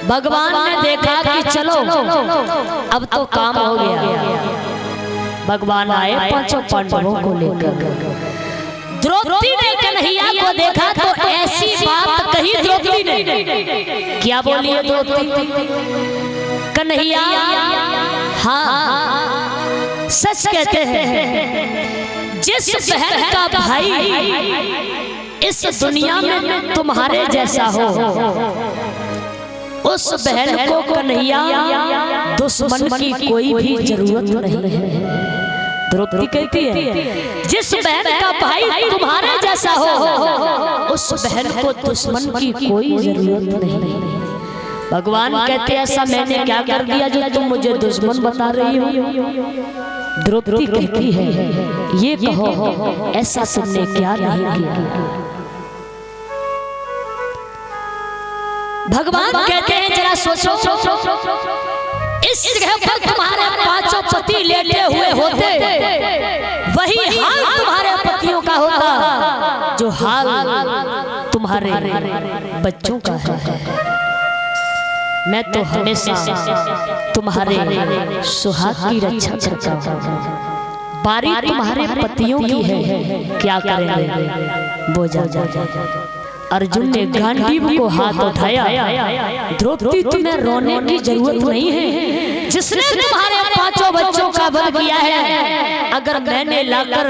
भगवान ने देखा कि चलो अब तो काम हो गया। भगवान आए पांचों पांडवों को लेकर। द्रौपदी ने कन्हैया को देखा तो ऐसी बात कही द्रौपदी ने। क्या बोली है द्रौपदी? कन्हैया हाँ सच कहते हैं, जिस बहन का भाई इस दुनिया में तुम्हारे जैसा हो, उस बहन को कन्हैया दुश्मन की कोई भी जरूरत नहीं है। द्रौपदी कहती है जिस बहन का भाई तुम्हारे जैसा हो, उस बहन को दुश्मन की कोई जरूरत नहीं। भगवान कहते हैं ऐसा मैंने क्या कर दिया जो तुम मुझे दुश्मन बता रही हो? द्रौपदी कहती है ये कहो ऐसा तुमने क्या नहीं किया? भगवान कहते हैं जरा सोचो, इस जगह पर तुम्हारे पांचों पति लेटे हुए होते, वही हाल तुम्हारे पतियों का होता जो हाल तुम्हारे बच्चों का है। मैं तो हमेशा तुम्हारे सुहाग की रक्षा करता हूँ। बारी तुम्हारे पतियों की है, क्या करेंगे वो जा। अर्जुन ने गांडीव को हाथ उठाया। द्रौपदी तुम्हें रोने की जरूरत नहीं है, जिसने तुम्हारे पांचों बच्चों का वध किया है, अगर मैंने लाकर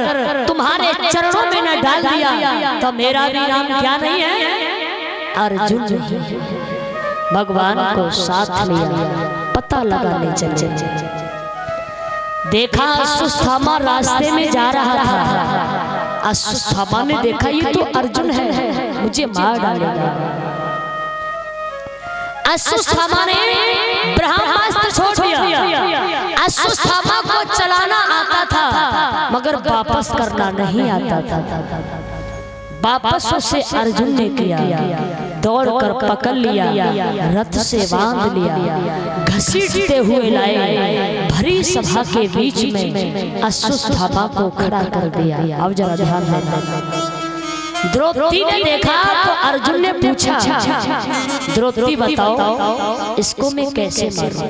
तुम्हारे चरणों में न डाल दिया तो मेरा भी नाम क्या नहीं है? अर्जुन नहीं। भगवान को साथ लिया, पता लगाने चले। देखा अश्वत्थामा रास्ते में जा रहा था। अश्वत्थामा ने देखा ये तो अर्जुन है, मुझे मार डालेगा। अश्वत्थामा ने ब्रह्मास्त्र छोड़ दिया। अश्वत्थामा को चलाना आता था मगर वापस करना नहीं आता था। वापस उसे अर्जुन ने किया, दौड़कर पकड़ लिया, रथ से बांध लिया, घसीटते हुए लाए, भरी सभा के बीच में अश्वत्थामा को खड़ा कर दिया। अब जरा ध्यान देना। द्रौपदी ने देखा तो अर्जुन ने पूछा, द्रौपदी बताओ इसको मैं कैसे मारूं?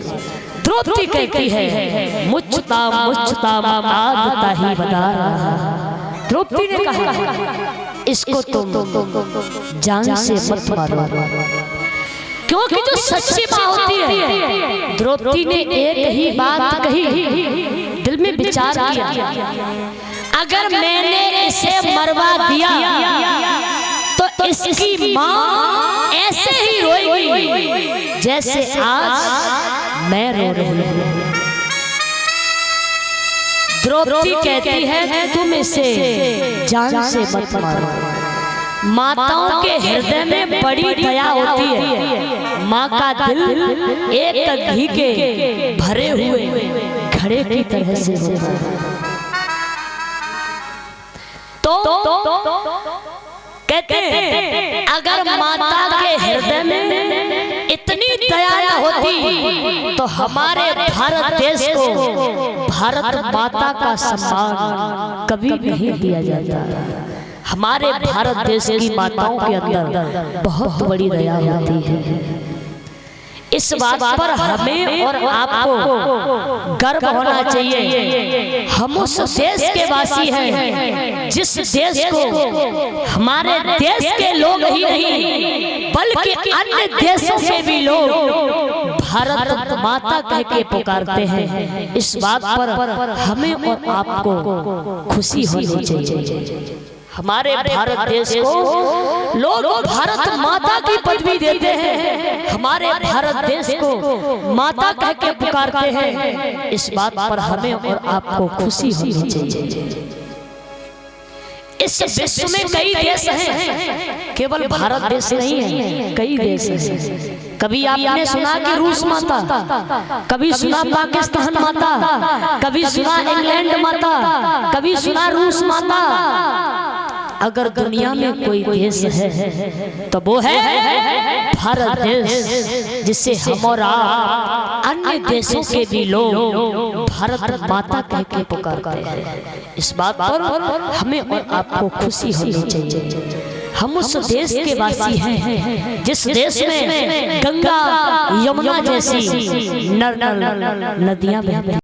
द्रौपदी कहती है मुझता आदता ही बता रहा। द्रौपदी ने कहा इसको तुम जान से मत मारो, क्योंकि जो सच्ची माँ होती है। द्रौपदी ने एक ही बात कही, दिल में विचार किया, अगर मैंने इसे मरवा दिया तो इसकी माँ ऐसे ही रोएगी जैसे आज मैं रो रही हूँ। द्रौपदी कहती है तुम इसे जान से मत मारो। माताओं के हृदय में बड़ी दया होती है। माँ का दिल एक घी के भरे हुए घड़े की तरह से होता है। तो कहते हैं अगर माता के हृदय में इतनी दया न होती तो हमारे भारत देश को भारत माता का सम्मान कभी नहीं दिया जाता। हमारे भारत देश की माताओं के अंदर बहुत बड़ी दया होती है। इस बात पर हमें और आपको गर्व होना चाहिए। हम उस देश के वासी हैं जिस देश को हमारे देश के लोग ही नहीं बल्कि अन्य देशों से भी लोग भारत माता कह के पुकारते हैं। इस बात पर हमें और आपको खुशी होनी चाहिए। हमारे भारत देश को लोग भारत माता की पदवी देते हैं, हमारे भारत देश को माता कह के पुकारते हैं। इस बात पर हमें और आपको खुशी होनी चाहिए। इस विश्व में कई देश हैं, केवल भारत देश नहीं है, कई देश हैं। कभी आपने सुना कि रूस माता, कभी सुना पाकिस्तान माता, कभी सुना इंग्लैंड माता, कभी सुना रूस माता। अगर दुनिया में कोई देश है तो वो है भारत देश, जिससे हम और आप अन्य देशों के भी लोग भारत माता कह के पुकारते हैं। इस बात पर हमें और आपको खुशी होनी चाहिए। हम उस देश के वासी हैं जिस देश में गंगा यमुना जैसी नर नदियां बहती हैं।